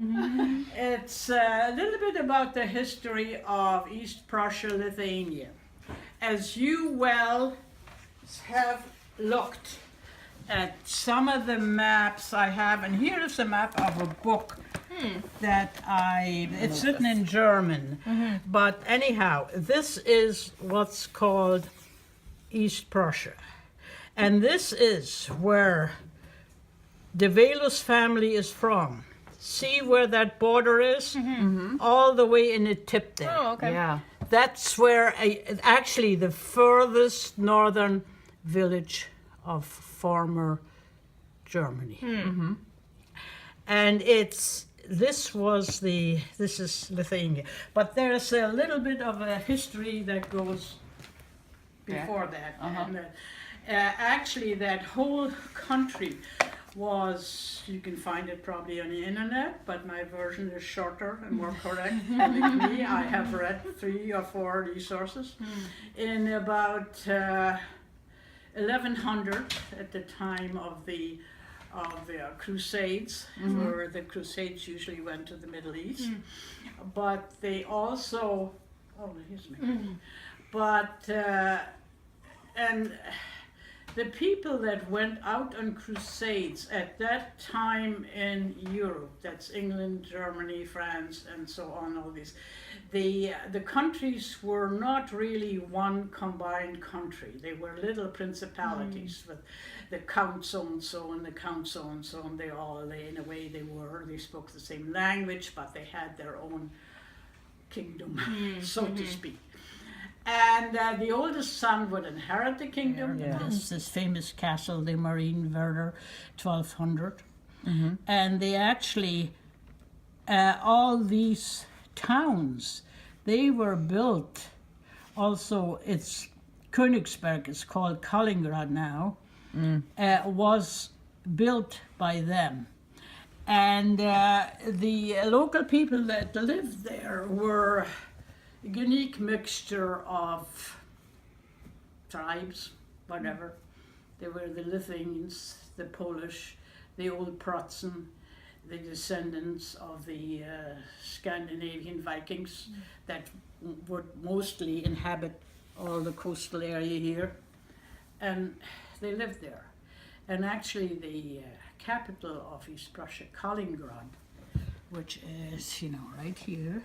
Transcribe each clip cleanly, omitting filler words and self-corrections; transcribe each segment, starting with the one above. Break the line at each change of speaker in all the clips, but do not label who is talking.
It's a little bit about the history of East Prussia, Lithuania. As you well have looked at some of the maps I have, and here is a map of a book it's written in German. But anyhow, this is what's called East Prussia. And this is where the Velus family is from. See where that border is? All the way in the tip there.
Oh, okay.
Yeah.
That's where actually the furthest northern village of former Germany. And this is Lithuania. But there's a little bit of a history that goes before that. And, actually that whole country was, you can find it probably on the internet, but my version is shorter and more correct than me. I have read 3 or 4 resources. In about 1100, at the time of the Crusades, where the Crusades usually went to the Middle East, but they also, and the people that went out on crusades at that time in Europe, that's England, Germany, France, and so on, all these, the countries were not really one combined country. They were little principalities with the count so-and-so and the count so-and-so, and in a way they spoke the same language, but they had their own kingdom, so to speak. And the oldest son would inherit the kingdom. This famous castle, the Marienwerder, 1200. And they actually, all these towns, they were built, also it's Königsberg, it's called Kaliningrad now, was built by them. And the local people that lived there were a unique mixture of tribes, whatever. They were the Lithuanians, the Polish, the old Protestant, the descendants of the Scandinavian Vikings that would mostly inhabit all the coastal area here. And they lived there. And actually the capital of East Prussia, Kaliningrad, which is, right here,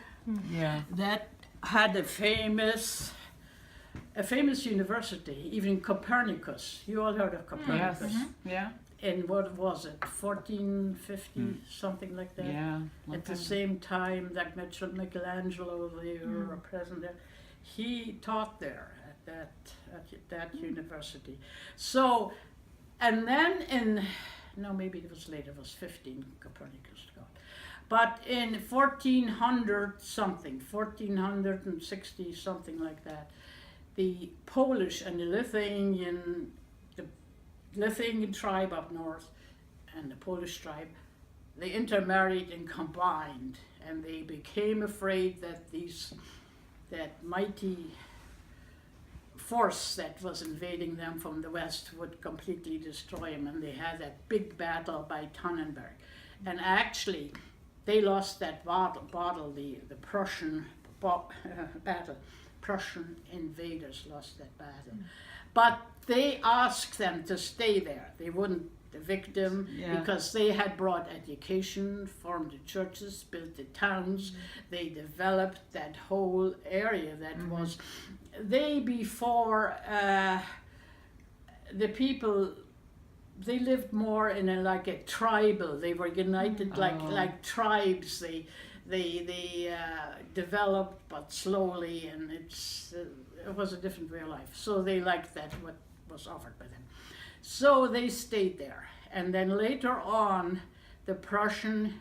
that had a famous university, even Copernicus. You all heard of Copernicus?
Yeah.
In what was it, 1450, something like that?
Yeah.
At the same time that Michelangelo, they were present there. He taught there at that university. So, and then maybe it was later, it was 15, Copernicus got. But in 1460, something like that, the Polish and the Lithuanian tribe up north and the Polish tribe, they intermarried and combined, and they became afraid that that mighty force that was invading them from the west would completely destroy them, and they had that big battle by Tannenberg. And actually, they lost that battle, the Prussian battle. Prussian invaders lost that battle. But they asked them to stay there. They wouldn't evict them because they had brought education, formed the churches, built the towns. They developed that whole area that was... before the people... They lived more in a tribal. They were united like tribes. They developed, but slowly, and it was a different way of life. So they liked that what was offered by them. So they stayed there, and then later on, the Prussian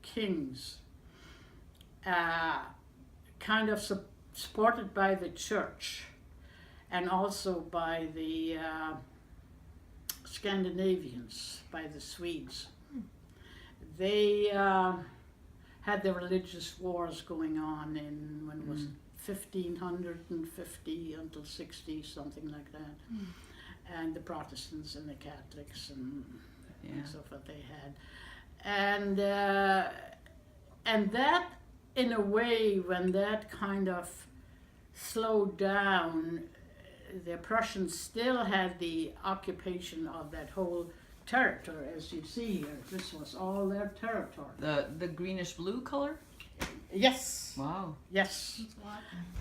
kings, kind of supported by the church, and also by the Scandinavians, by the Swedes. They had the religious wars going on in, when it was 1550 until 60, something like that. And the Protestants and the Catholics and so forth they had. And and that, in a way, when that kind of slowed down, the Prussians still had the occupation of that whole territory, as you see here. This was all their territory.
The greenish blue color?
Yes.
Wow.
Yes.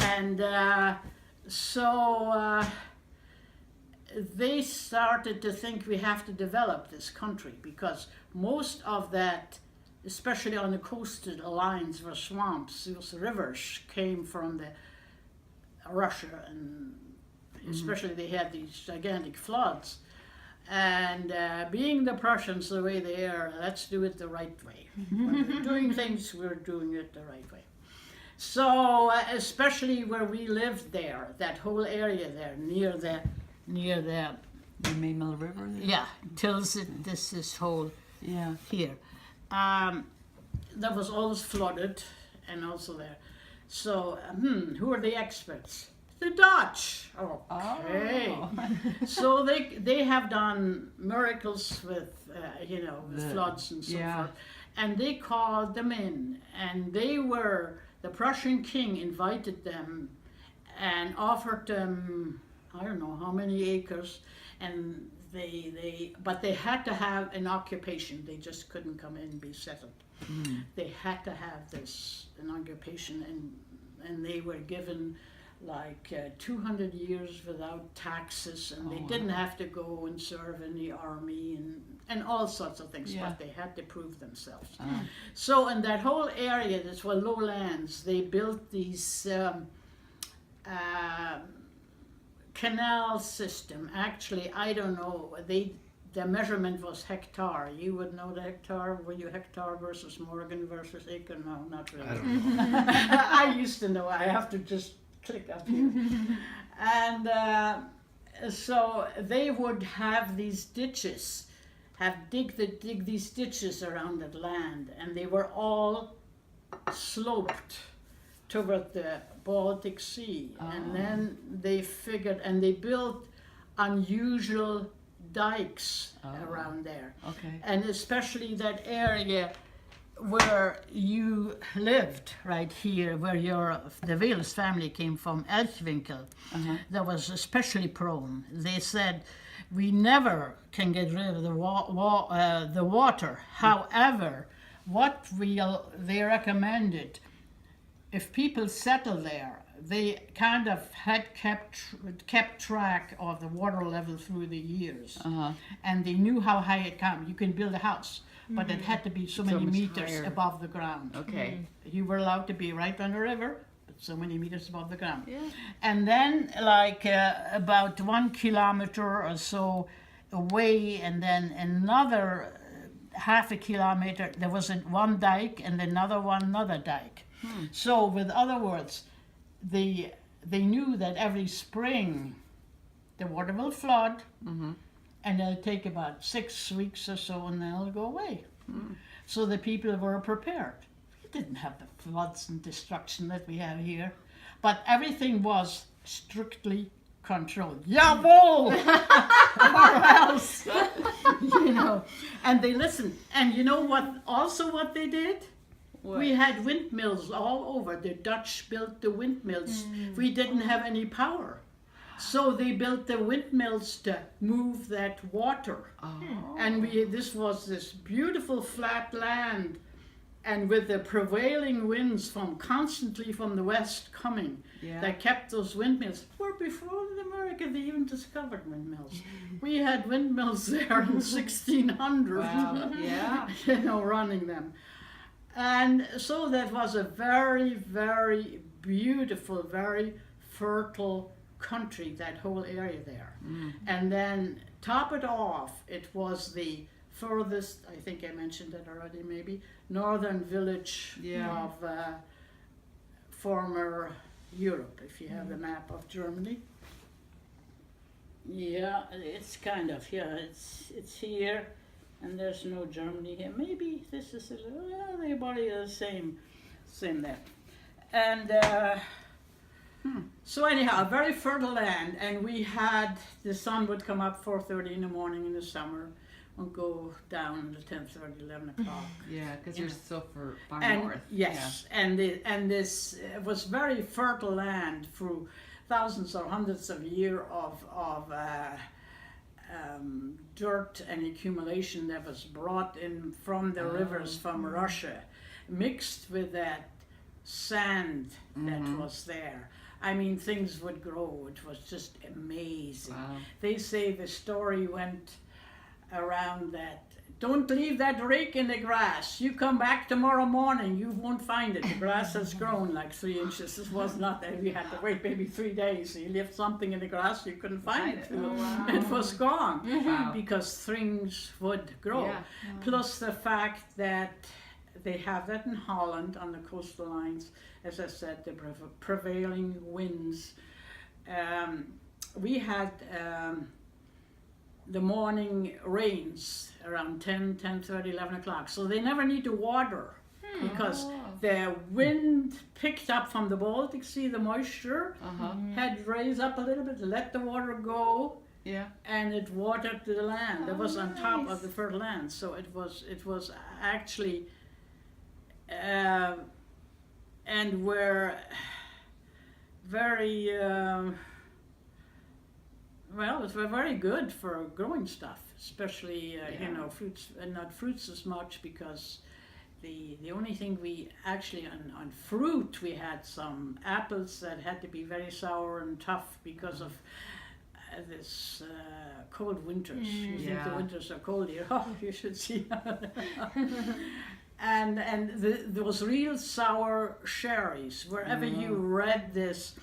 And so they started to think we have to develop this country, because most of that, especially on the coastal lines, were swamps. Those rivers came from the Russia, and especially they had these gigantic floods. And being the Prussians the way they are, let's do it the right way. When we're doing things, we're doing it the right way. So especially where we lived there, that whole area there, near the
Maymell River? There?
yeah, this whole here. That was always flooded, and also there. So who are the experts? The Dutch. Okay.
Oh.
So they have done miracles with with floods and so forth, and they called them in, and the Prussian king invited them and offered them, I don't know how many acres, and but they had to have an occupation. They just couldn't come in and be settled. They had to have an occupation, and they were given like 200 years without taxes, and they didn't have to go and serve in the army and all sorts of things, but they had to prove themselves. So in that whole area, this were lowlands, they built these canal system. Actually, I don't know, the measurement was hectare. You would know the hectare. Were you hectare versus Morgan versus acre? No, not really.
I don't know.
I used to know. I have to just click up here. And so they would have these ditches, dig these ditches around that land, and they were all sloped toward the Baltic Sea. And then they figured, and they built unusual dikes around there.
Okay.
And especially that area where you lived, right here, where the Wales family came from, Elchwinkel, that was especially prone. They said, we never can get rid of the water. However, they recommended, if people settle there, they kind of had kept track of the water level through the years, and they knew how high it came. You can build a house, but it had to be so many
much
meters
higher.
above the ground.
Okay.
You were allowed to be right on the river, but so many meters above the ground.
Yeah.
And then, like about 1 kilometer or so away, and then another half a kilometer, there was one dike, and another dike. So, with other words, they knew that every spring the water will flood, and it'll take about 6 weeks or so, and then it'll go away. So the people were prepared. We didn't have the floods and destruction that we have here, but everything was strictly controlled. Jawohl! Or else, And they listened. And you know what? Also, what they did.
What?
We had windmills all over. The Dutch built the windmills. We didn't have any power. So they built the windmills to move that water. And this was this beautiful flat land, and with the prevailing winds constantly from the west coming, that kept those windmills. Where before in America they even discovered windmills. We had windmills there in 1600.
Wow. Yeah.
Running them. And so that was a very, very beautiful, very fertile country, that whole area there. And then top it off, it was the furthest, I think I mentioned that already maybe, northern village of former Europe, if you have the map of Germany. Yeah, it's kind of, it's here, and there's no Germany here. Maybe this is, everybody is the same there. And so anyhow, a very fertile land, and we had, the sun would come up 4:30 in the morning in the summer. and go down at 10:30, 11 o'clock.
Yeah, because you're so far
And
north.
yes, and this was very fertile land through thousands or hundreds of years of dirt and accumulation that was brought in from the rivers from Russia, mixed with that sand that was there. I mean, things would grow. It was just amazing.
Wow.
They say the story went around that, don't leave that rake in the grass. You come back tomorrow morning, you won't find it. The grass has grown like 3 inches. This was not that. We had to wait maybe 3 days. So you left something in the grass, you couldn't find it.
Oh, wow.
It was gone
Wow.
because things would grow.
Yeah.
Plus the fact that they have that in Holland on the coastal lines. As I said, the prevailing winds. We had the morning rains around 10:30, 11 o'clock. So they never need to water because the wind picked up from the Baltic Sea the moisture, had raised up a little bit, let the water go,
Yeah.
and it watered the land. It was on top of
nice.
the fertile land. So it was actually, and were very. Well, it was very good for growing stuff, especially fruits, and not fruits as much because the only thing we actually on fruit we had some apples that had to be very sour and tough because of this cold winters. You think the winters are cold here? Oh, you should see. and those real sour cherries. Wherever you read this.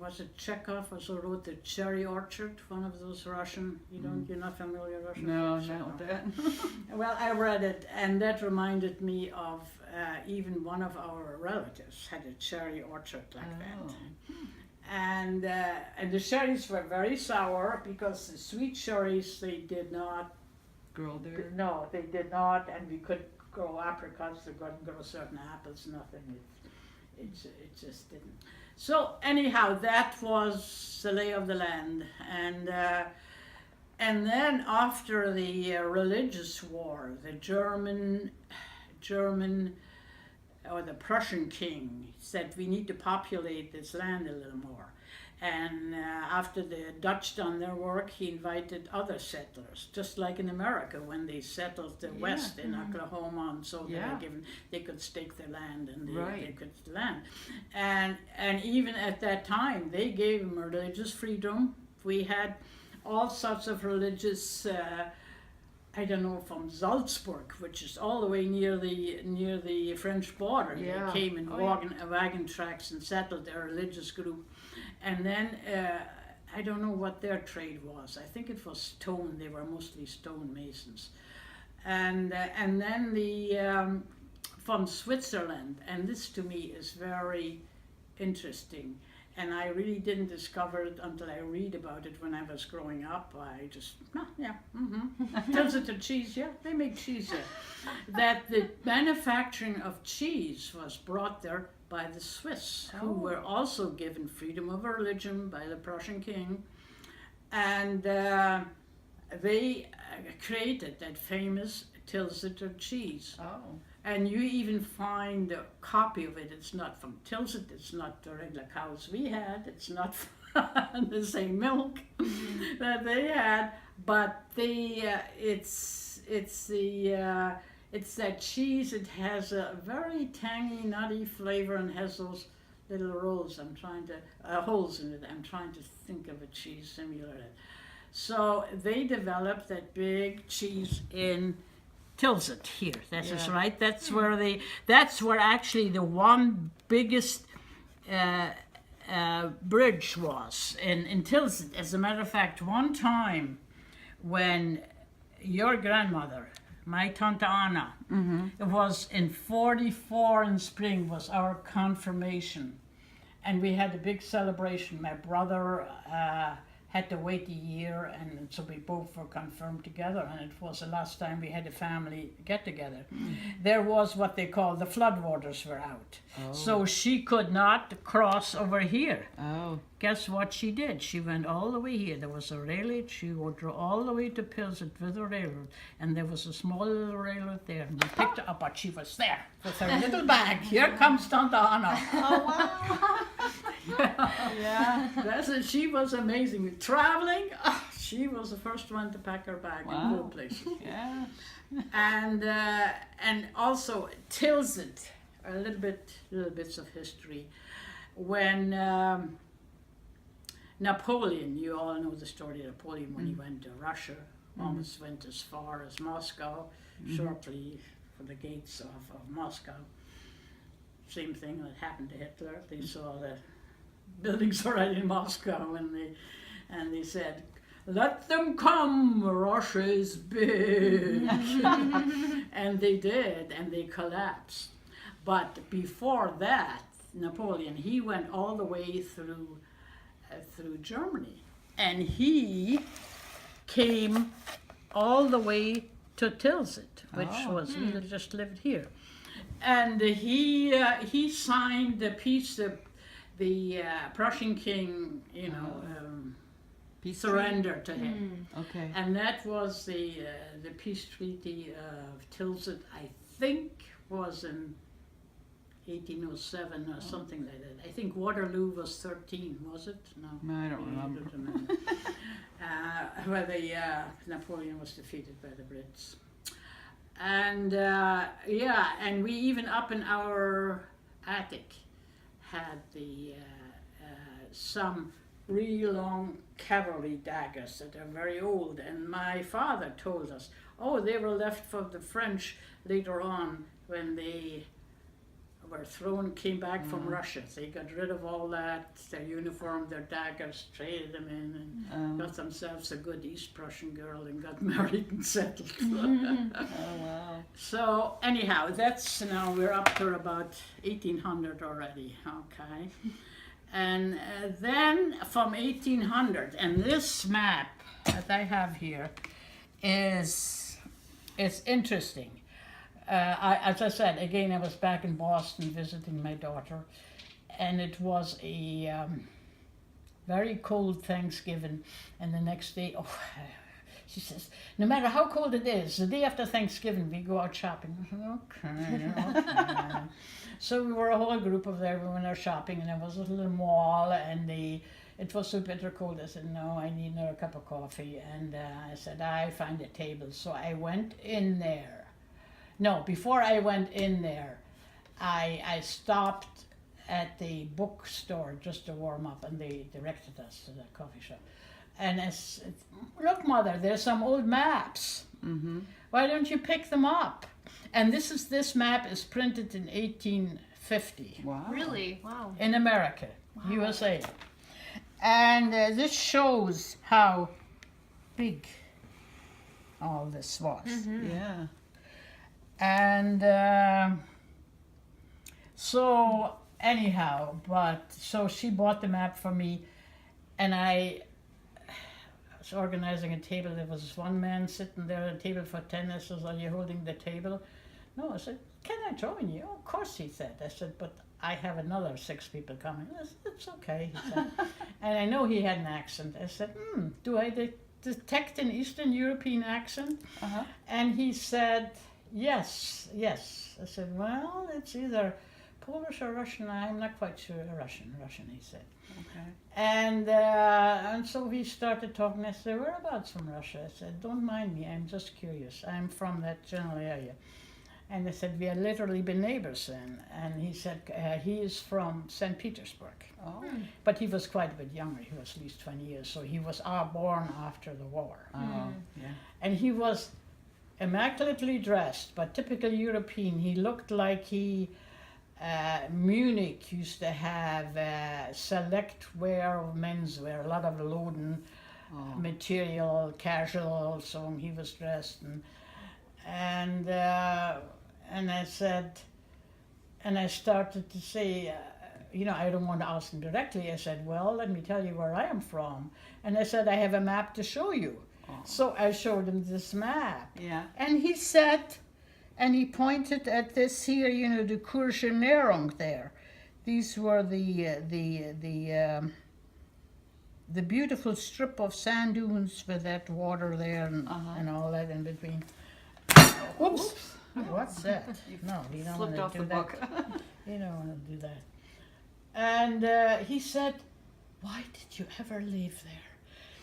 Was it Chekhov also wrote the Cherry Orchard, one of those Russian, you're not familiar with Russian?
No,
Chekhov?
not with that.
Well, I read it, and that reminded me of even one of our relatives had a cherry orchard like that. And the cherries were very sour because the sweet cherries, they did not
Grow there.
No, they did not, and we could grow apricots, they couldn't grow certain apples, nothing. It just didn't. So anyhow, that was the lay of the land, and then after the religious war, the German or the Prussian king said we need to populate this land a little more. And after the Dutch done their work, he invited other settlers, just like in America when they settled the West in Oklahoma, and so they could stake their land and they could land. And even at that time, they gave them religious freedom. We had all sorts of religious. I don't know, from Salzburg, which is all the way near the French border.
Yeah.
They came in wagon tracks and settled their religious group. And then, I don't know what their trade was. I think it was stone. They were mostly stone masons. And then from Switzerland, and this to me is very interesting. And I really didn't discover it until I read about it when I was growing up. I just, Tilsiter cheese, they make cheese there. That the manufacturing of cheese was brought there by the Swiss, who were also given freedom of religion by the Prussian king. And they created that famous Tilsiter cheese.
Oh.
And you even find a copy of it. It's not from Tilsit, it's not the regular cows we had, it's not the same milk that they had, but it's that cheese. It has a very tangy, nutty flavor and has those little holes in it. I'm trying to think of a cheese similar to it. So they developed that big cheese in Tilsit here. That is right. That's where actually the one biggest bridge was in Tilsit. As a matter of fact, one time when your grandmother, my Tante Anna, it was in 44 in spring was our confirmation, and we had a big celebration. My brother had to wait a year, and so we both were confirmed together, and it was the last time we had a family get together. There was what they call the floodwaters were out, so she could not cross over here.
Oh.
Guess what she did? She went all the way here. There was a railroad. She would go all the way to Pilsen with the railroad, and there was a small little railroad there. And we picked her up, but she was there with her little bag. Here comes Tante Anna.
Oh, wow.
Yeah, that's it. She was amazing. Traveling, she was the first one to pack her bag and go places.
Yeah.
And also Tilsit, little bits of history. When Napoleon, you all know the story of Napoleon when he went to Russia, almost went as far as Moscow, shortly for the gates of Moscow. Same thing that happened to Hitler. They saw the buildings already in Moscow, and they said, "Let them come, Russia is big." And they did, and they collapsed. But before that, Napoleon, he went all the way through Germany, and he came all the way to Tilsit, which was we just lived here, and he signed the peace. The Prussian king, surrendered to him,
Okay.
and that was the peace treaty of Tilsit. I think was in 1807 or something like that. I think Waterloo was 13, was it? No,
I don't remember.
Where Napoleon was defeated by the Brits. And and we even up in our attic had some really long cavalry daggers that are very old. And my father told us, they were left for the French later on when they came back from Russia. They got rid of all that, their uniform, their daggers, traded them in, and got themselves a good East Prussian girl and got married and settled.
Oh, wow.
So anyhow, now we're up to about 1800 already, okay? And then from 1800, and this map that I have here is interesting. As I said, again, I was back in Boston visiting my daughter, and it was a very cold Thanksgiving, and the next day, she says, no matter how cold it is, the day after Thanksgiving, we go out shopping. I said, okay. So we were a whole group of there, we went out shopping, and there was a little mall, and it was so bitter cold. I said, no, I need another cup of coffee, and I said, I find a table. So I went in there. No, before I went in there, I stopped at the bookstore just to warm up, and they directed us to the coffee shop. And I said, look, Mother, there's some old maps.
Mm-hmm.
Why don't you pick them up? And this map is printed in 1850.
Wow.
Really? Wow.
In America, USA. And this shows how big all this was.
Mm-hmm.
Yeah.
And so anyhow, so she bought the map for me, and I was organizing a table. There was one man sitting there at a table for tennis. I said, are you holding the table? No, I said, can I join you? Oh, of course, he said. I said, but I have another 6 people coming. I said, it's okay, he said. And I know he had an accent. I said, do I detect an Eastern European accent?
Uh-huh.
And he said, yes. I said, well, it's either Polish or Russian. I'm not quite sure. Russian, he said.
Okay.
And so we started talking. I said, whereabouts from Russia? I said, don't mind me. I'm just curious. I'm from that general area. And I said, we had literally been neighbors then. And he said, he is from St. Petersburg.
Oh.
But he was quite a bit younger. He was at least 20 years. So he was born after the war.
Oh, yeah.
And he was immaculately dressed, but typical European. He looked like Munich used to have select wear of menswear, a lot of Loden material, casual, so he was dressed. And I said, and I started to say, I don't want to ask him directly. I said, well, let me tell you where I am from. And I said, I have a map to show you.
Oh.
So I showed him this map.
Yeah.
And he said, and he pointed at this here, the Kurschenerung there. These were the beautiful strip of sand dunes with that water there and all that in between. Whoops. What's that?
You
No, you don't
Flipped
want
off
to
the
do that.
book.
You don't want to do that. And he said, why did you ever live there?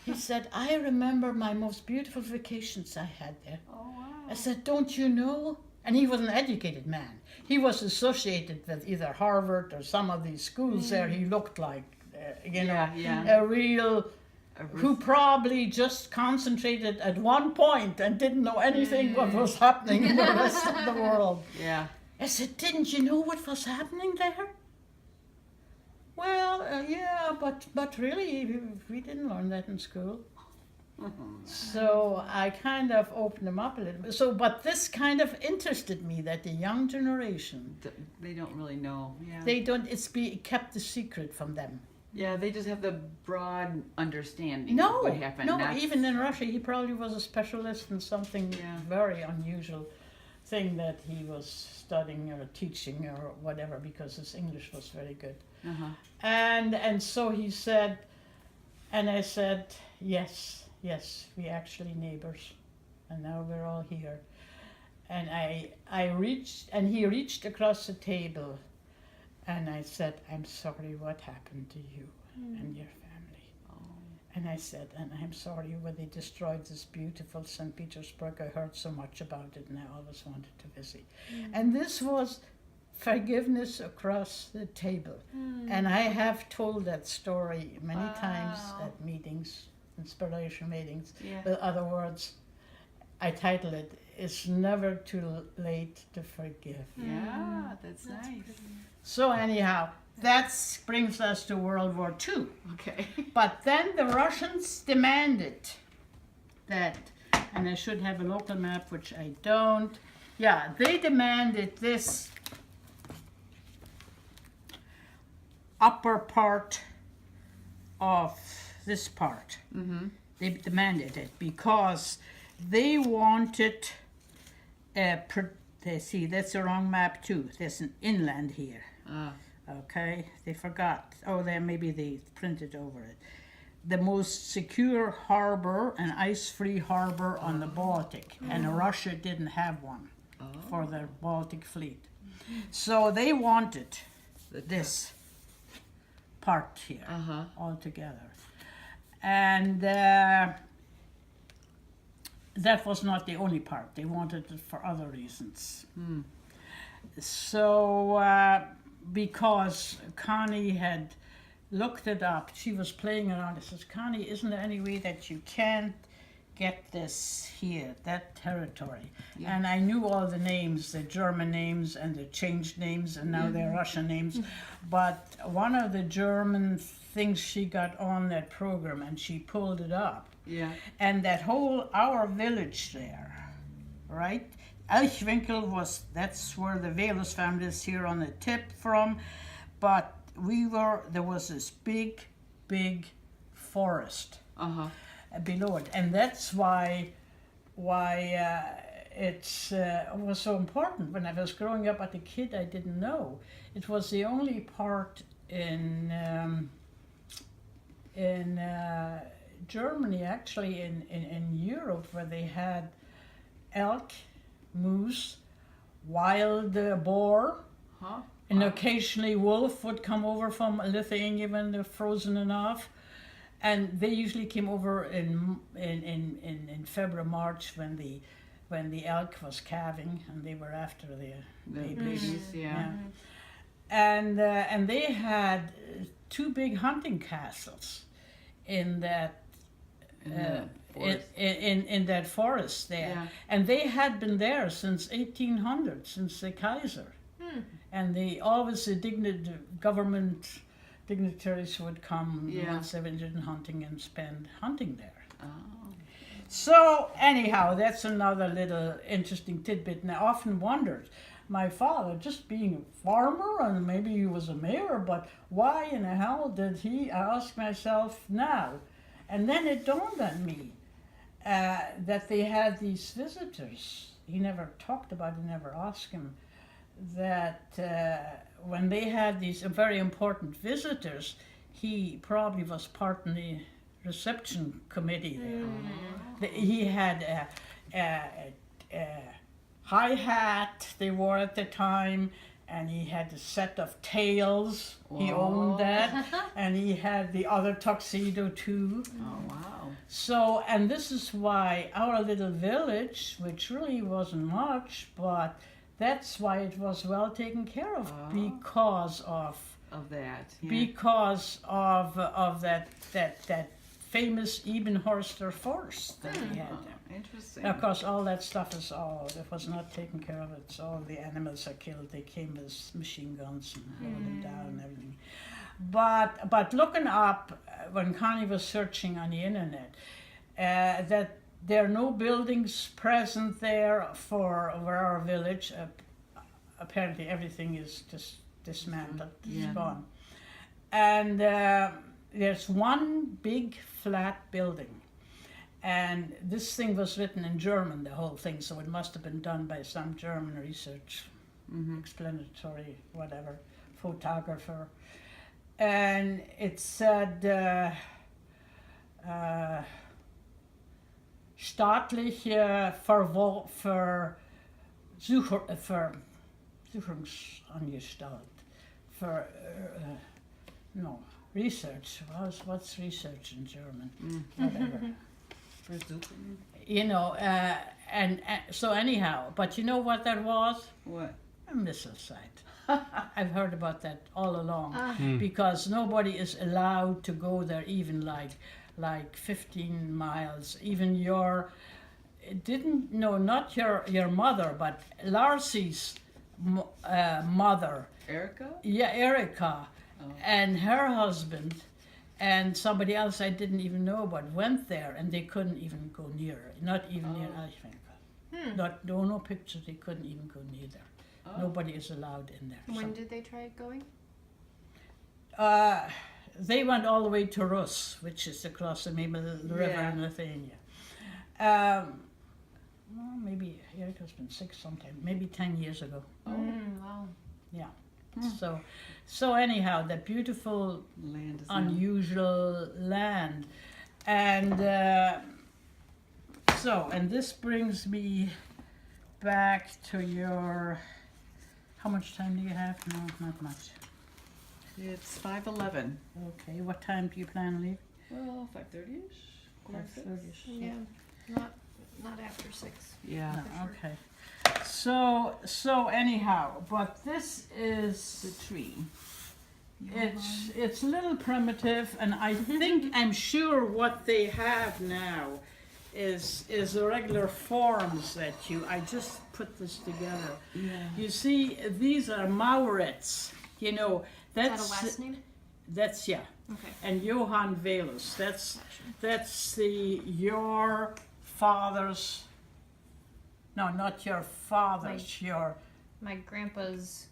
He said, I remember my most beautiful vacations I had there.
Oh, wow.
I said, don't you know? And he was an educated man. He was associated with either Harvard or some of these schools there. He looked like, a real, who probably just concentrated at one point and didn't know anything what was happening in the rest of the world.
Yeah.
I said, didn't you know what was happening there? Well, yeah, but really, we didn't learn that in school. So I kind of opened them up a little bit. So, but this kind of interested me that the young generation,
They don't really know. Yeah.
they don't, kept the secret from them.
Yeah, they just have the broad understanding
No,
of what happened.
no,
not-
even in Russia, he probably was a specialist in something very unusual thing that he was studying or teaching or whatever, because his English was very good.
Uh-huh.
And so he said, and I said, yes, we actually neighbors, and now we're all here. And I reached, and he reached across the table, and I said, I'm sorry what happened to you and your family.
Oh.
And I said, and I'm sorry when they destroyed this beautiful St. Petersburg. I heard so much about it and I always wanted to visit. And this was forgiveness across the table. And I have told that story many times at meetings, inspiration meetings.
Yeah.
In other words, I title it, It's Never Too Late to Forgive.
Yeah, that's nice.
So anyhow, that brings us to World War II.
Okay.
But then the Russians demanded that, and I should have a local map, which I don't. Yeah, they demanded this upper part of this part.
Mm-hmm.
They demanded it because they wanted, see, that's the wrong map too. There's an inland here. Okay, they forgot. Oh, maybe they printed over it. The most secure harbor, an ice-free harbor on the Baltic, and Russia didn't have one for their Baltic fleet. So they wanted this part here altogether. And that was not the only part. They wanted it for other reasons. So because Connie had looked it up, she was playing around. I says, Connie, isn't there any way that you can't get this here, that territory?
Yeah.
And I knew all the names, the German names and the changed names, and now they're Russian names. But one of the German things she got on that program, and she pulled it up.
Yeah.
And that whole, our village there, right? Elchwinkel that's where the Velus family is here on the tip from. But there was this big forest below it. And that's why it was so important. When I was growing up as a kid, I didn't know. It was the only part in Germany, actually in Europe, where they had elk, moose, wild boar, and occasionally wolf would come over from Lithuania when they're frozen enough. And they usually came over in February, March, when the elk was calving and they were after the babies.
Yeah.
And they had two big hunting castles in that in that forest there.
Yeah.
And they had been there since 1800, since the Kaiser. And the government dignitaries would come once they were interested in hunting and spend hunting there. So anyhow, that's another little interesting tidbit. And I often wondered, my father just being a farmer, and maybe he was a mayor, but why in the hell did he? I ask myself now. And then it dawned on me that they had these visitors. He never talked about it, never asked him that when they had these very important visitors, he probably was part of the reception committee there. He had a high hat they wore at the time, and he had a set of tails. He owned that, and he had the other tuxedo too.
Oh, wow.
So, and this is why our little village, which really wasn't much, but that's why it was well taken care of because of
that. Yeah.
because of that famous Ebenhorster forest that we had there.
Interesting.
Now, of course, all that stuff is it was not taken care of. It's all the animals are killed. They came with machine guns and held them down and everything. But looking up when Connie was searching on the internet, that there are no buildings present there for our village. Apparently, everything is just dismantled. It's gone. And there's one big flat building. And this thing was written in German, the whole thing, so it must have been done by some German research, explanatory, whatever, photographer. And it said, staatliche Versuchungsanstalt, research. What's research in German? Whatever. You know, and so anyhow, but you know what that was?
What?
A missile site. I've heard about that all along because nobody is allowed to go there, even like 15 miles. Even not your mother, but Larsy's mother.
Erica?
Yeah, Erica, and her husband. And somebody else I didn't even know about went there, and they couldn't even go near it. Not even near Eichwinkel. No pictures. They couldn't even go near there. Nobody is allowed in there.
When did they try going?
They went all the way to Rus, which is across the river in Lithuania. Well, maybe Erica's been sick sometime. Maybe 10 years ago.
Wow.
Yeah. So anyhow, that beautiful,
Land is
unusual land, and and this brings me back to your. How much time do you have? No, not much.
It's 5:11.
Okay, what time do you plan to leave?
Well, 5:30ish.
5:30ish.
Yeah. Not after 6.
Yeah.
No, okay. So anyhow, but this is
The tree.
it's a little primitive, and I think I'm sure what they have now is the regular forms that I just put this together.
Yeah.
You see, these are Maurits. You know,
Is that a last name?
That's
Okay.
and Johann Velus. That's your father's. No, not your father's.
My grandpa's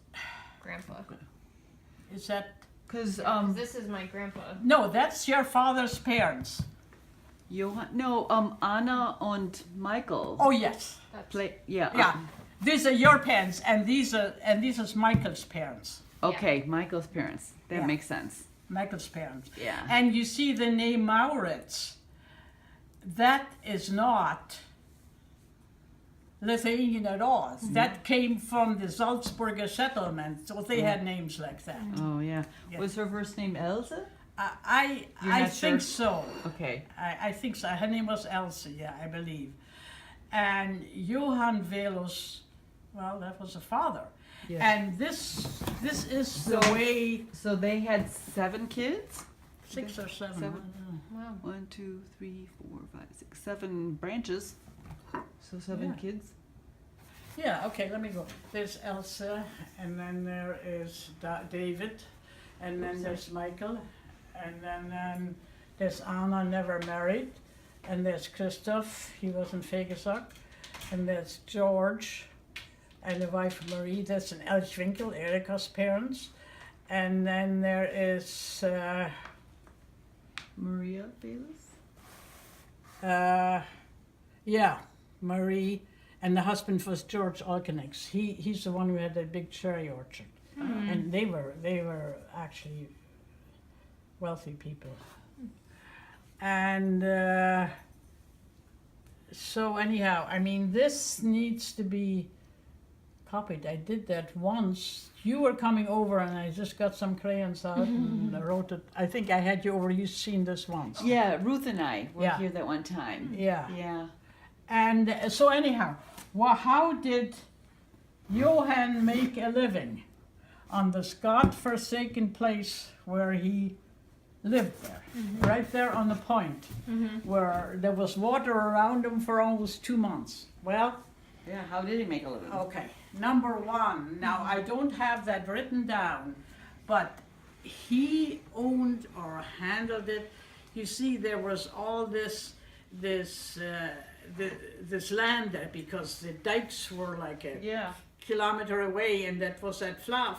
grandpa.
Is that?
Because
This is my grandpa.
No, that's your father's parents.
Johann, no, Anna and Michael.
Oh yes.
Play, yeah.
Yeah. These are your parents, and these is Michael's parents.
Okay, Michael's parents. That
Yeah.
makes sense.
Michael's parents.
Yeah.
And you see the name Maurits. That is not Lithuanian at all. That came from the Salzburger settlement, so they had names like that.
Oh yeah.
Yeah.
Was her first name Elsa?
I
You're not
think
sure?
so.
Okay.
I think so. Her name was Elsie, yeah, I believe. And Johann Velus, well, that was a father.
Yeah.
And this is the way
So they had 7 kids?
6 or 7.
Seven.
I don't know.
Wow.
1, 2, 3, 4, 5, 6, 7 branches. So 7
Yeah.
kids.
Yeah, okay, let me go. There's Elsa, and then there is David, and then there's Michael, and then there's Anna, never married, and there's Christoph, he was in Fegesack, and there's George, and wife Marie, that's in Elchwinkel, Erika's parents. And then there is,
Maria Bayless?
yeah, Marie, and the husband was George Alkenix. He's the one who had that big cherry orchard. And they were actually wealthy people. And so anyhow, I mean, this needs to be copied. I did that once. You were coming over and I just got some crayons out and I wrote it. I think I had you over. You've seen this once.
Yeah, Ruth and I were
Yeah.
here that one time.
Yeah.
Yeah.
And so anyhow, well, how did Johann make a living on this God-forsaken place where he lived there, right there on the point, where there was water around him for almost 2 months? Well,
Yeah, how did he make a living?
okay, number one, now I don't have that written down, but he owned or handled it. You see, there was all this land there because the dikes were like a
Yeah.
kilometer away, and that was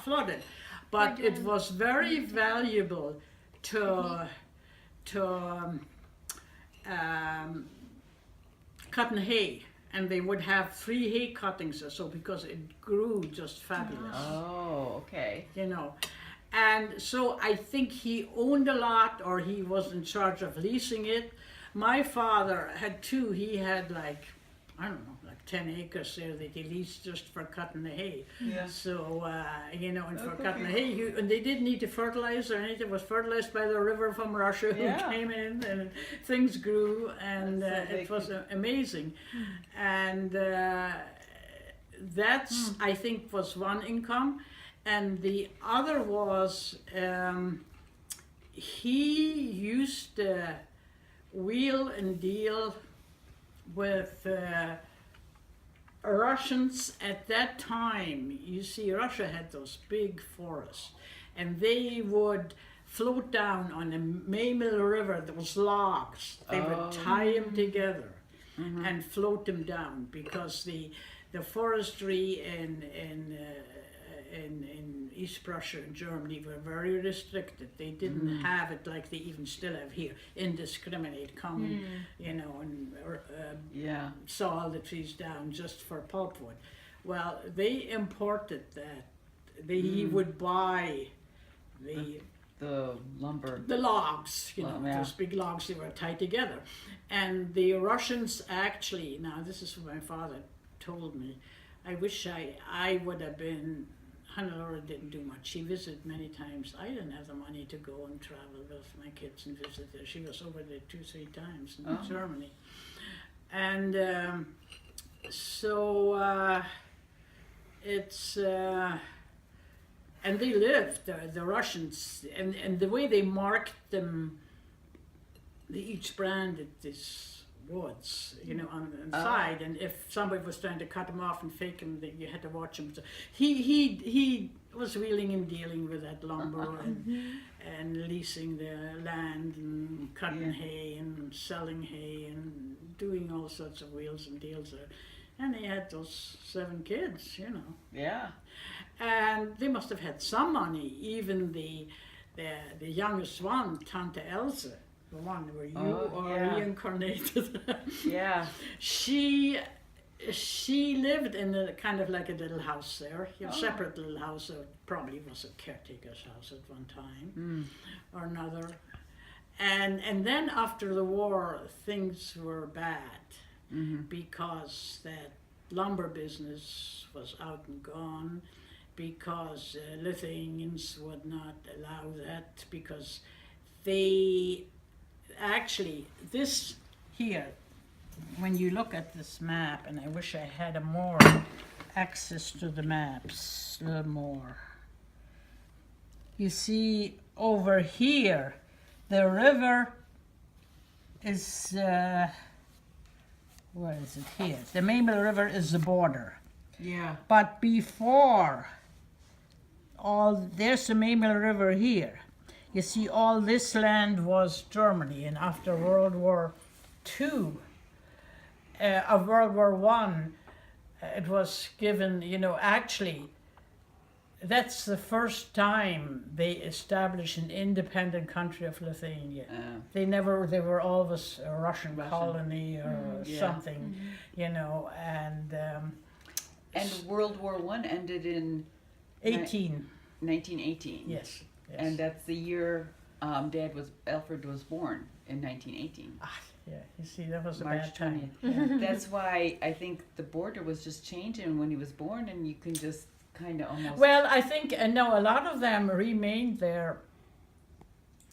flooded. But it was very valuable to cutting hay, and they would have free hay cuttings or so because it grew just fabulous,
Oh, okay.
you know. And so I think he owned a lot, or he was in charge of leasing it. My father had two. He had like, I don't know, like 10 acres there that he leased just for cutting the hay.
Yeah.
So, you know, and for
Okay.
cutting the hay, and they didn't need to fertilize or anything. It was fertilized by the river from Russia who
Yeah.
came in, and things grew, and
That's so
it
big.
was amazing. And that's, I think, was one income. And the other was, he used to wheel and deal with Russians at that time. You see, Russia had those big forests, and they would float down on the Maymil River, those logs. They would tie them together and float them down because the forestry in East Prussia and Germany were very restricted. They didn't have it like they even still have here, indiscriminate coming, you know, and
Yeah.
saw all the trees down just for pulpwood. Well, they imported that. He would buy
The lumber.
the logs, you know,
Well, yeah.
those big logs, they were tied together. And the Russians actually, now this is what my father told me, I wish I would have been, Hannelore didn't do much. She visited many times. I didn't have the money to go and travel with my kids and visit her. She was over there 2-3 times in Germany. And so it's, and they lived, the Russians, and the way they marked them, they each branded this woods, you know, on the side, and if somebody was trying to cut them off and fake them, you had to watch him. So he was wheeling and dealing with that lumber and leasing the land and cutting hay and selling hay and doing all sorts of wheels and deals there. And he had those 7 kids, you know.
Yeah.
And they must have had some money. Even the youngest one, Tante Else, the one where you are reincarnated.
Yeah.
She lived in a kind of like a little house there, a separate little house. It probably was a caretaker's house at one time or another. And then after the war, things were bad because that lumber business was out and gone, because Lithuanians would not allow that, because they actually, this here, when you look at this map, and I wish I had a more access to the maps, a little more. You see over here, the river is, where is it here? The Maymil River is the border.
Yeah.
But before there's the Maymil River here. You see, all this land was Germany, and after World War II, of World War I, it was given, actually, that's the first time they established an independent country of Lithuania. They were always a Russian colony or
Yeah.
something, and
And World War One ended in
18.
1918.
Yes.
And that's the year Alfred was born in 1918.
Yeah, you see, that was a
March
bad time.
20th. That's why I think the border was just changing when he was born, and you can just kind of almost.
Well, I think, no, a lot of them remained their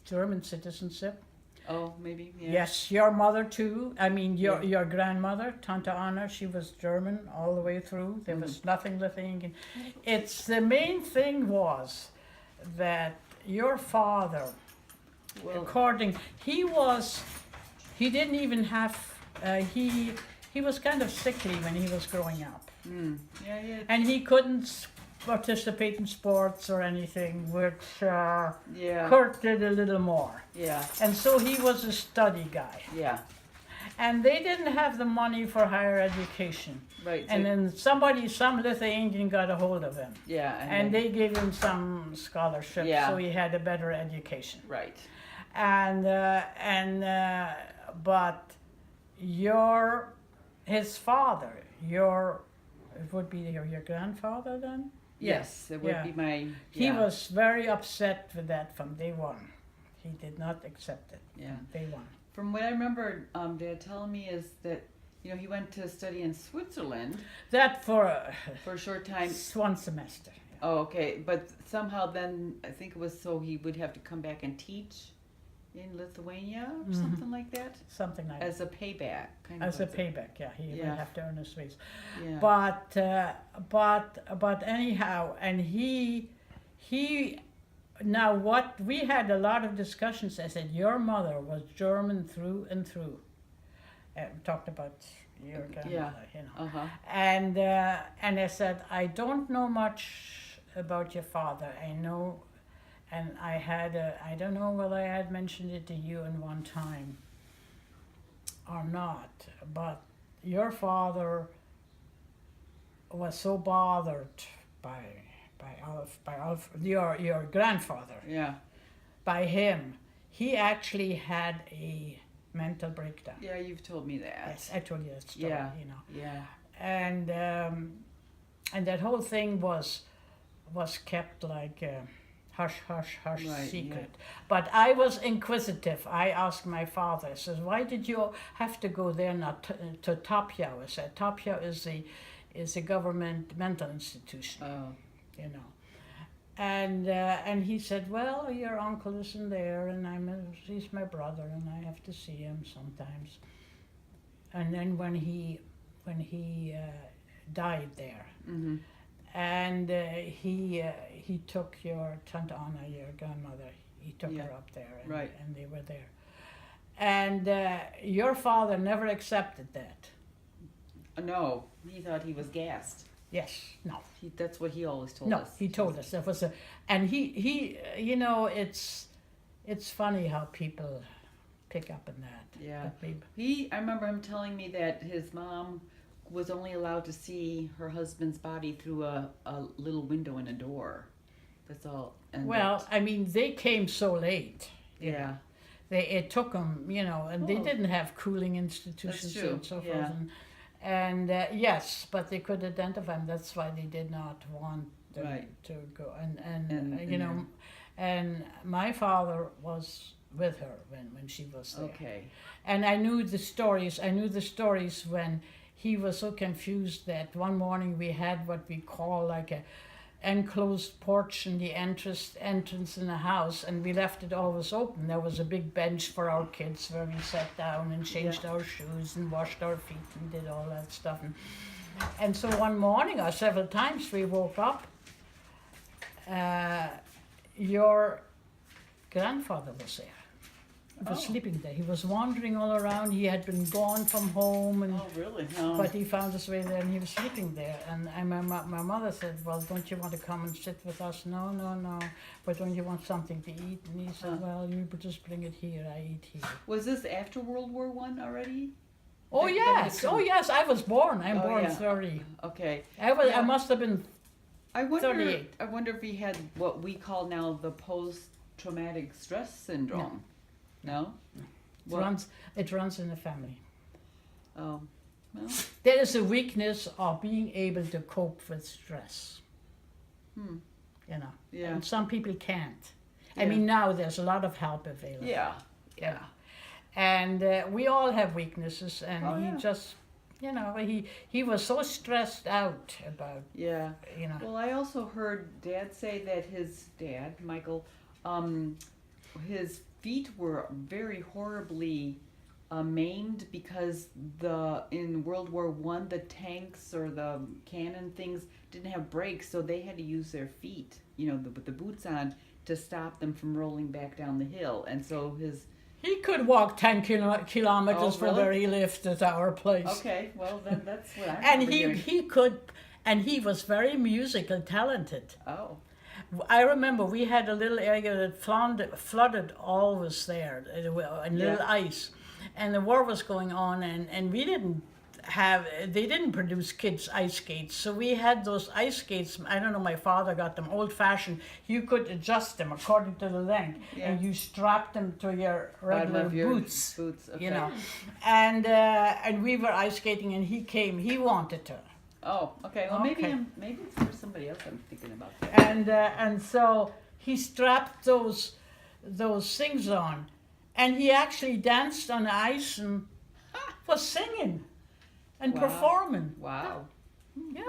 German citizenship.
Oh, maybe. Yeah.
Yes, your mother too. I mean, your grandmother, Tante Anna, she was German all the way through. There was nothing Lithuanian. It's the main thing was that your father,
Well,
he didn't even have, he was kind of sickly when he was growing up.
yeah.
And he couldn't participate in sports or anything, which
Yeah.
Kurt did a little more.
Yeah.
And so he was a study guy.
Yeah.
And they didn't have the money for higher education.
Right.
And then some Lithuanian got a hold of him.
Yeah.
And they gave him some scholarship,
Yeah.
so he had a better education.
Right.
But his father, it would be your grandfather then?
Yes, it would
yeah.
be my.
He
Yeah.
was very upset with that from day one. He did not accept it.
Yeah.
Day one.
From what I remember, Dad telling me is that he went to study in Switzerland
That for
for a short time.
one semester.
Oh, okay. But somehow then I think it was so he would have to come back and teach in Lithuania or something like that
Something like
as a payback. Kind
that. As
of
a payback, yeah. He
Yeah.
would have to earn his wages.
Yeah.
But anyhow, and he now what we had a lot of discussions. I said your mother was German through and through. Talked about your grandmother, and I said I don't know much about your father. I know, and I don't know whether I had mentioned it to you in one time or not, but your father was so bothered by your grandfather,
Yeah.
by him. He actually had a mental breakdown.
Yeah, you've told me that.
Yes, I told you that story.
Yeah. Yeah.
And that whole thing was kept like hush
Right,
secret. But I was inquisitive. I asked my father. I says, "Why did you have to go there, not to Tapia?" I said, "Tapia is a government mental institution,
Oh.
And he said, "Well, your uncle isn't there, and he's my brother, and I have to see him sometimes." And then when he died there,
Mm-hmm.
and he took your Tante Anna, your grandmother, he took her up there,
Right.
and they were there. And your father never accepted that.
No, he thought he was gassed.
Yes, no.
That's what he always told
No,
us.
he told us there was and he it's funny how people pick up on that.
Yeah.
But maybe-
I remember him telling me that his mom was only allowed to see her husband's body through a little window in a door. That's all. And
well, I mean, they came so late.
yeah.
It took them, and they
Oh.
didn't have cooling institutions
That's true,
and so forth.
yeah.
And yes, but they could identify them. That's why they did not want them
Right.
to go. And
And
and my father was with her when she was there.
Okay.
And I knew the stories. I knew the stories when he was so confused that one morning we had what we call like a enclosed porch in the entrance in the house, and we left it always open. There was a big bench for our kids where we sat down and changed our shoes and washed our feet and did all that stuff. And so one morning, or several times, we woke up. Your grandfather was there. He was sleeping there. He was wandering all around. He had been gone from home, and
Oh, really? No.
but he found his way there, and he was sleeping there. And my mother said, "Well, don't you want to come and sit with us?" No. But don't you want something to eat? And he said, "Well, you just bring it here. I eat here."
Was this after World War One already?
Oh
They-
yes,
they-
oh yes, I was born. I'm
Oh,
born
yeah.
30.
Okay.
I
Yeah.
must have been
I wonder.
38.
I wonder if he had what we call now the post-traumatic stress syndrome. No. What?
it runs in the family.
Oh. Well.
There is a weakness of being able to cope with stress.
Hmm.
You know,
Yeah.
and some people can't. I
Yeah.
mean, now there's a lot of help available.
Yeah. Yeah.
And we all have weaknesses, and
Oh,
he
yeah.
just, you know, he was so stressed out about,
Yeah.
you know.
Well, I also heard Dad say that his dad, Michael, his feet were very horribly maimed because in World War One the tanks or the cannon things didn't have brakes, so they had to use their feet, with the boots on, to stop them from rolling back down the hill. And so
He could walk 10 kilometers
Oh,
from
really?
where he lived at our place.
okay, well then that's what I
And
remember hearing.
he could, and he was very musical talented.
Oh,
I remember we had a little area that flooded always there, and little ice. And the war was going on, and we didn't they didn't produce kids' ice skates. So we had those ice skates, I don't know, my father got them old fashioned. You could adjust them according to the length, and you strapped them to your
bottom
regular
of your
boots.
Boots, okay.
You know, and we were ice skating, and he wanted to.
Oh, okay. Well,
Okay.
maybe it's for somebody else. I'm thinking about that.
And so he strapped those things on, and he actually danced on the ice and was singing and
Wow.
performing.
Wow.
Yeah,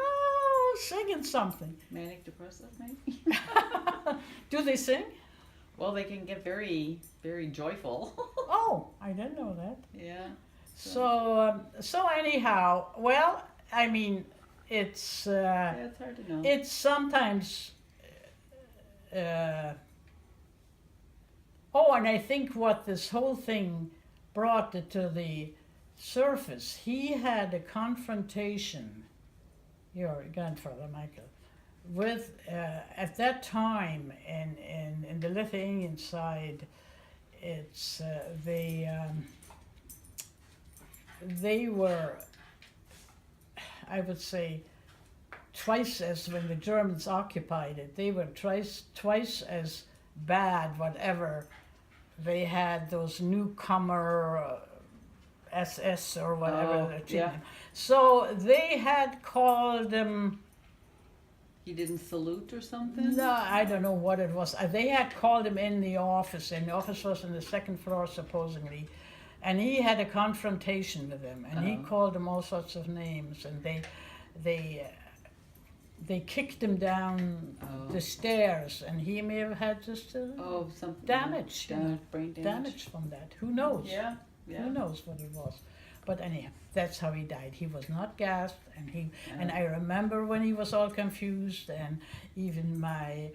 singing something.
Manic depressive, maybe.
Do they sing?
Well, they can get very, very joyful.
Oh, I didn't know that.
Yeah.
So anyhow, well, I mean, it's
Yeah, it's hard to know.
it's sometimes. Oh, and I think what this whole thing brought it to the surface, he had a confrontation, your grandfather Michael, with at that time in the Lithuanian side, it's they were, I would say, twice as when the Germans occupied it. They were twice as bad. Whatever they had, those newcomer SS or whatever.
Oh,
they're
yeah.
treating them. So they had called them.
He didn't salute or something?
No, I don't know what it was. They had called him in the office, and the office was on the second floor supposedly. And he had a confrontation with them, and he
Oh.
called them all sorts of names, and they kicked him down
Oh.
the stairs, and he may have had just
Oh, something.
damage, you know,
brain damage.
damage from that. Who knows?
Yeah, yeah.
Who knows what it was? But anyhow, that's how he died. He was not gassed, and I remember when he was all confused, and even my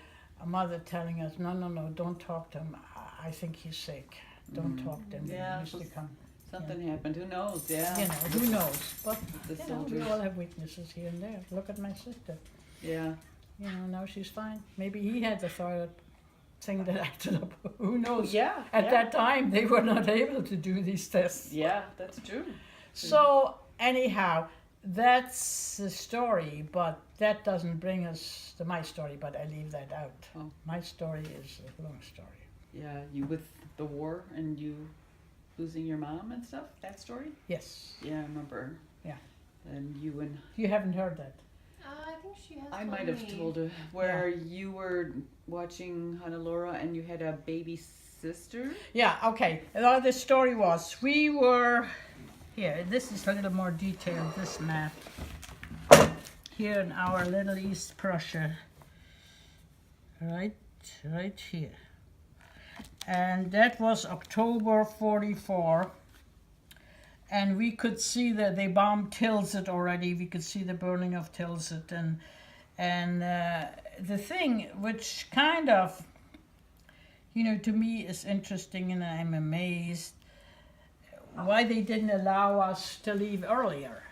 mother telling us, no, don't talk to him. I think he's sick. Don't talk to him.
Yeah,
He used to come.
Something happened. Who knows? Yeah.
You know, who knows? But
The
we
soldiers.
all have weaknesses here and there. Look at my sister.
Yeah.
You know, now she's fine. Maybe he had the thyroid thing that acted up. Who knows?
Yeah.
At
yeah.
that time, they were not able to do these tests.
Yeah, that's true.
So anyhow, that's the story, but that doesn't bring us to my story, but I leave that out.
Oh.
My story is a long story.
Yeah, you with the war and you losing your mom and stuff. That story.
Yes.
Yeah, I remember.
Yeah.
And you and
You haven't heard that?
I think she has.
I might have told her where you were watching Hannelore and you had a baby sister.
Yeah, okay. The story was, we were, here, this is a little more detailed, this map. Here in our little East Prussia. Right here. And that was October 44. And we could see that they bombed Tilsit already. We could see the burning of Tilsit. And the thing which kind of, to me is interesting, and I'm amazed why they didn't allow us to leave earlier.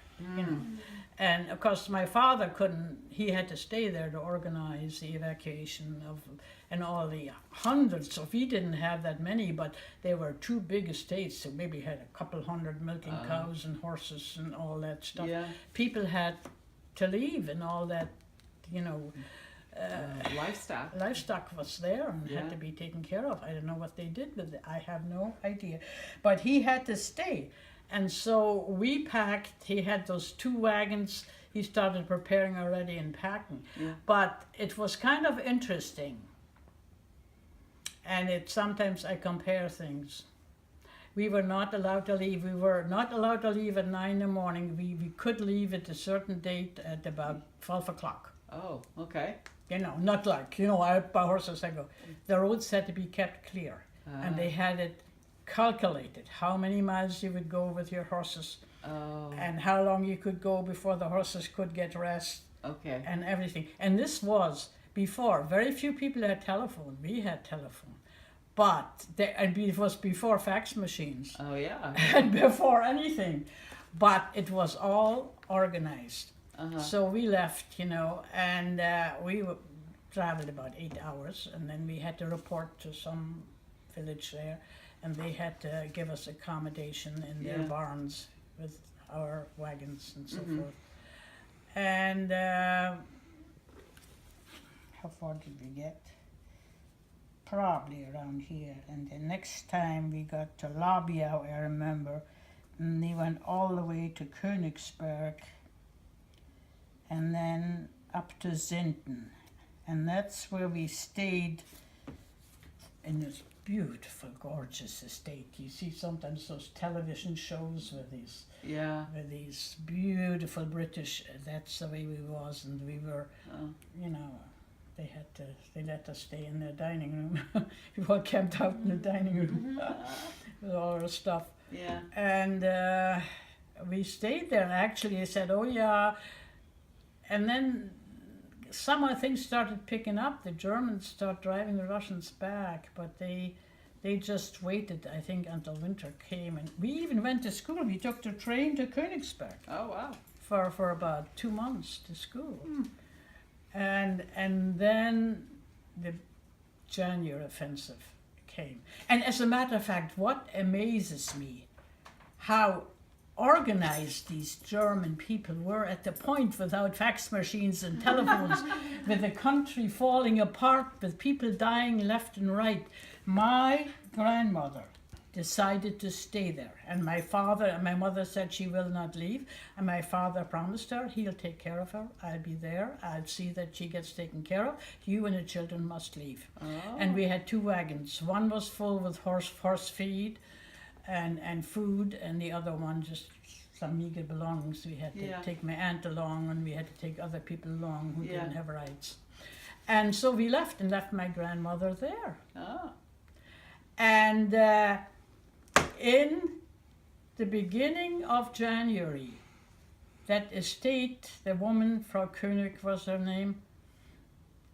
And of course, my father couldn't, he had to stay there to organize the evacuation of, and all the hundreds of, we didn't have that many, but they were two big estates, so maybe had a couple hundred milking cows and horses and all that stuff.
Yeah.
People had to leave and all that, you know, livestock was there and had to be taken care of. I don't know what they did with it. I have no idea. But he had to stay. And so we packed, he had those 2 wagons, he started preparing already and packing.
Yeah.
But it was kind of interesting. And sometimes I compare things. We were not allowed to leave. We were not allowed to leave at 9 in the morning. We could leave at a certain date at about 12 o'clock.
Oh, okay.
You know, not like, you know, I by horses I go. The roads had to be kept clear. And they had it calculated how many miles you would go with your horses and how long you could go before the horses could get rest and everything. And this was before. Very few people had telephone. We had telephone. But it was before fax machines.
Oh, yeah.
And before anything. But it was all organized. So we left, you know, and we traveled about 8 hours, and then we had to report to some village there, and they had to give us accommodation in their barns with our wagons and so forth. And how far did we get? Probably around here. And the next time we got to Labiau, I remember, and they went all the way to Königsberg and then up to Zinten. And that's where we stayed in this beautiful, gorgeous estate. You see sometimes those television shows with these beautiful British, that's the way we was, and we were, you know, they let us stay in their dining room. We all camped out in the dining room with all our stuff.
Yeah.
And we stayed there, and actually I said, oh yeah, and then somehow things started picking up. The Germans started driving the Russians back, but they just waited, I think, until winter came. And we even went to school. We took the train to Königsberg.
Oh, wow.
For about 2 months to school. And then the January offensive came. And as a matter of fact, what amazes me, how organized these German people were at the point without fax machines and telephones, with the country falling apart, with people dying left and right. My grandmother decided to stay there, and my mother said she will not leave, and my father promised her he'll take care of her. I'll be there. I'll see that she gets taken care of. You and the children must leave. And we had 2 wagons. One was full with horse feed and food, and the other one just some meager belongings. We had to take my aunt along, and we had to take other people along who didn't have rights. And so we left my grandmother there. And in the beginning of January, that estate, the woman, Frau König was her name,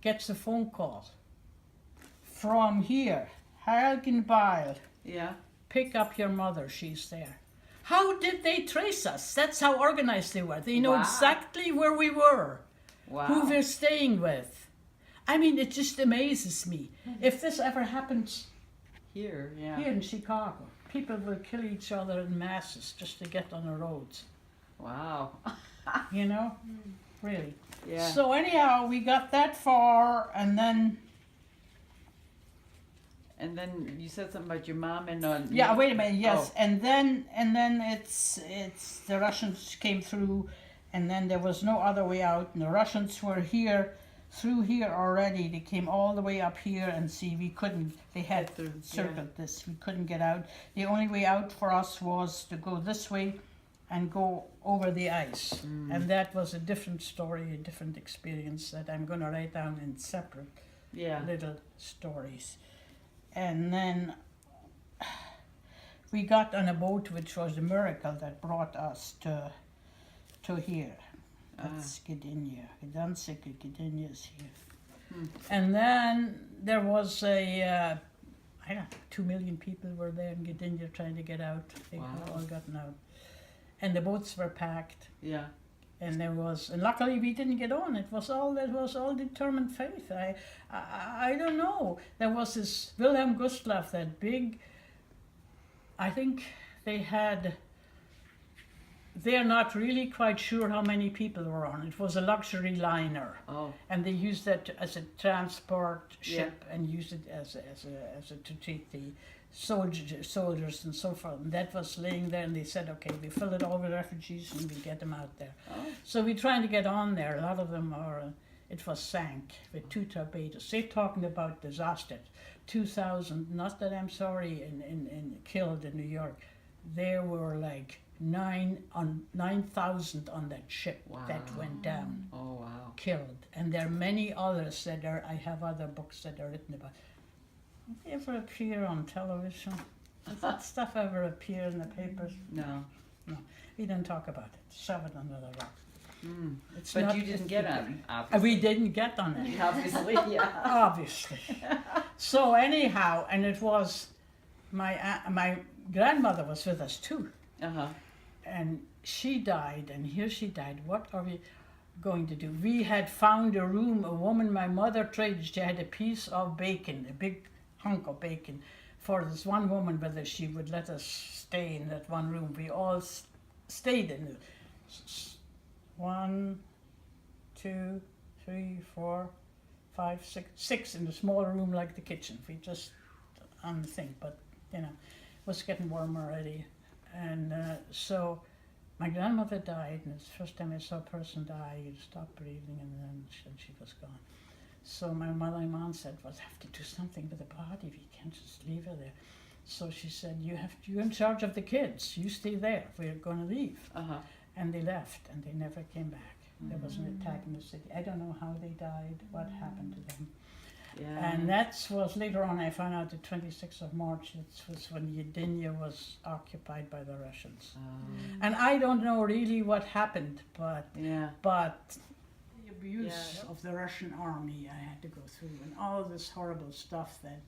gets a phone call from here, Hergenbeil.
Yeah.
Pick up your mother, she's there. How did they trace us? That's how organized they were. They know exactly where we were, who we're staying with. I mean, it just amazes me. If this ever happens
here
in Chicago, people will kill each other in masses just to get on the roads.
Wow.
You know? Really.
Yeah.
So anyhow, we got that far, and then...
And then you said something about your mom and
wait a minute, yes. And then it's the Russians came through, and then there was no other way out, and the Russians were through here already. They came all the way up here, and see, we couldn't, they had circled this, we couldn't get out. The only way out for us was to go this way and go over the ice. And that was a different story, a different experience that I'm going to write down in separate little stories. And then we got on a boat, which was a miracle that brought us to here. That's Gdynia. Gdansk, Gdynia is here. And then there was I don't know, 2 million people were there in Gdynia trying to get out. They had all gotten out. And the boats were packed.
Yeah.
And luckily we didn't get on. It was all determined faith. I don't know. There was this Wilhelm Gustloff, that big, I think they're not really quite sure how many people were on. It was a luxury liner.
Oh.
And they used that as a transport ship and used it to treat the soldiers and so forth. And that was laying there, and they said, okay, we fill it all with refugees and we get them out there.
Oh.
So we're trying to get on there. A lot of them it was sank with 2 torpedoes. They're talking about disaster. 2,000, not that I'm sorry, in killed in New York. There were like 9,000 on that ship that went down.
Oh, wow.
Killed. And there are many others I have other books that are written about. They ever appear on television? Does that stuff ever appear in the papers?
No.
We don't talk about it. Shove it under the rug. It's
But
not-
you didn't get on, obviously.
We didn't get on it.
Obviously, yeah.
Obviously. So anyhow, and it was my grandmother was with us too,
Uh-huh.
and she died, and here she died. What are we going to do? We had found a room. A woman, my mother traded. She had a piece of bacon, a big hunk of bacon, for this one woman, whether she would let us stay in that one room. We all stayed in it. 1, 2, 3, 4, 5, 6 in a small room like the kitchen. We just on the thing, but it was getting warm already, and so my grandmother died, and it's the first time I saw a person die. You stopped breathing, and then she was gone. So my mother and mom said, "We'll have to do something with the body. We can't just leave her there." So she said, "You're in charge of the kids. You stay there. We're going to leave."
Uh-huh.
And they left, and they never came back. There was an attack in the city. I don't know how they died, what happened to them.
Yeah.
And that was later on, I found out the 26th of March, it was when Yedinya was occupied by the Russians. And I don't know really what happened, but
Yeah.
the abuse of the Russian army I had to go through, and all this horrible stuff that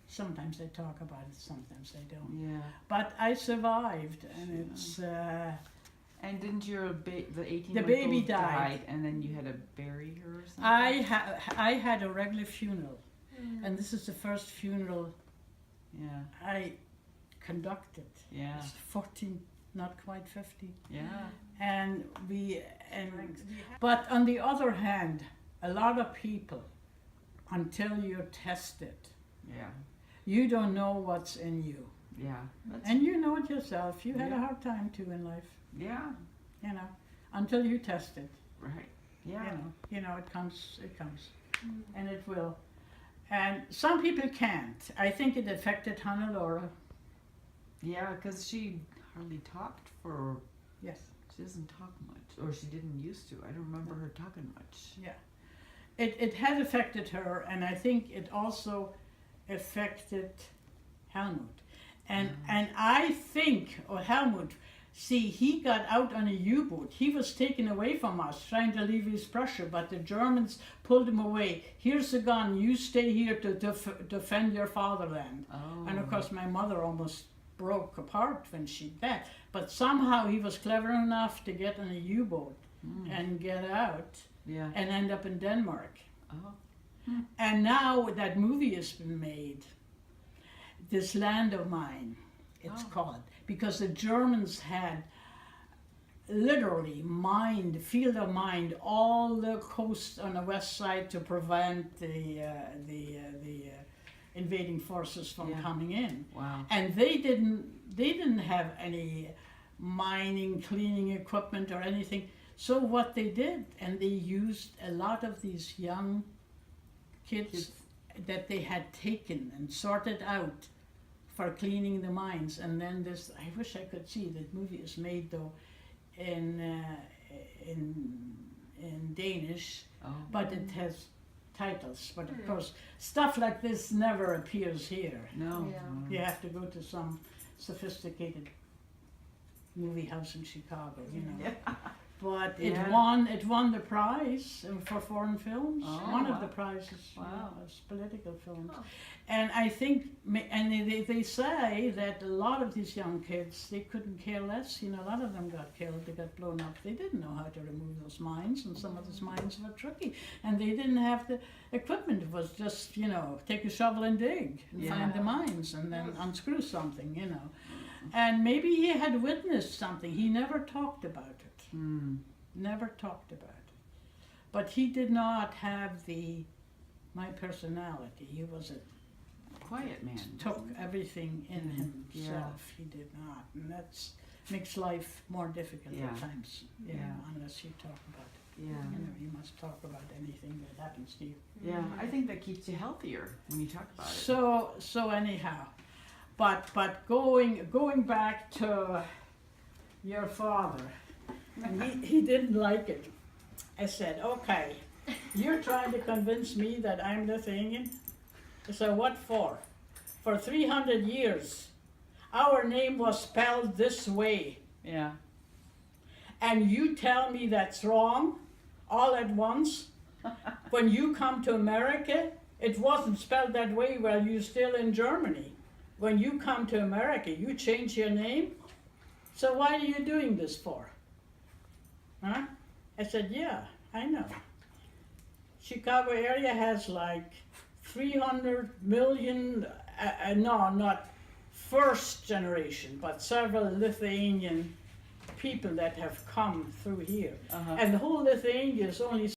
sometimes they talk about it, sometimes they don't.
Yeah.
But I survived, and it's...
And didn't your the 18
The baby died.
and then you had to bury her or something?
I had a regular funeral, and this is the first funeral
Yeah.
I conducted.
Yeah.
It's 14, not quite 50.
Yeah.
But on the other hand, a lot of people, until you're tested,
Yeah.
you don't know what's in you.
Yeah. That's,
And you know it yourself. You had a
Yeah.
hard time too in life,
yeah.
Until you test it.
Right. Yeah.
It comes, and it will. And some people can't. I think it affected Hannelore.
Yeah, because she hardly talked for.
Yes.
She doesn't talk much, or she didn't used to. I don't remember her talking much.
It had affected her, and I think it also affected Helmut. And I think, Helmut, see, he got out on a U-boat. He was taken away from us, trying to leave East Prussia, but the Germans pulled him away. Here's a gun, you stay here to defend your fatherland.
Oh.
And of course, my mother almost broke apart when she died. But somehow he was clever enough to get on a U-boat and get out
Yeah.
and end up in Denmark.
Oh.
And now that movie has been made, This Land of Mine, it's called, because the Germans had literally field of mined all the coast on the west side to prevent the invading forces from coming in.
Wow.
And they didn't have any mining, cleaning equipment or anything. So what they did, and they used a lot of these young kids that they had taken and sorted out for cleaning the mines. And then I wish I could see, the movie is made though in Danish, but it has titles. But of course, stuff like this never appears here.
No.
Yeah.
You have to go to some sophisticated movie house in Chicago,
Yeah.
but
Yeah.
it won the prize for foreign films.
Oh,
One of
wow.
the prizes
Wow.
was political films.
Oh.
And I think, and they say that a lot of these young kids, they couldn't care less. You know, a lot of them got killed, they got blown up. They didn't know how to remove those mines, and some of those mines were tricky. And they didn't have the equipment. It was just, you know, take a shovel and dig and
Yeah.
find the mines and then unscrew something, you know. And maybe he had witnessed something. He never talked about it.
Mm.
Never talked about it. But he did not have my personality. He was a
Quiet man.
took everything in
Mhm.
himself. He did not, and that's makes life more difficult
Yeah.
at times. You
Yeah.
know, unless you talk about it.
Yeah.
You know, you must talk about anything that happens to you.
Yeah. I think that keeps you healthier when you talk about it.
So anyhow, but going back to your father, he didn't like it. I said, okay, you're trying to convince me that I'm Lithuanian. So what for? For 300 years, our name was spelled this way,
Yeah.
and you tell me that's wrong all at once? When you come to America, it wasn't spelled that way while you're still in Germany. When you come to America, you change your name? So why are you doing this for? Huh? I said, yeah, I know. Chicago area has like 300 million, no, not first generation, but several Lithuanian people that have come through here.
Uh-huh.
And the whole Lithuania is only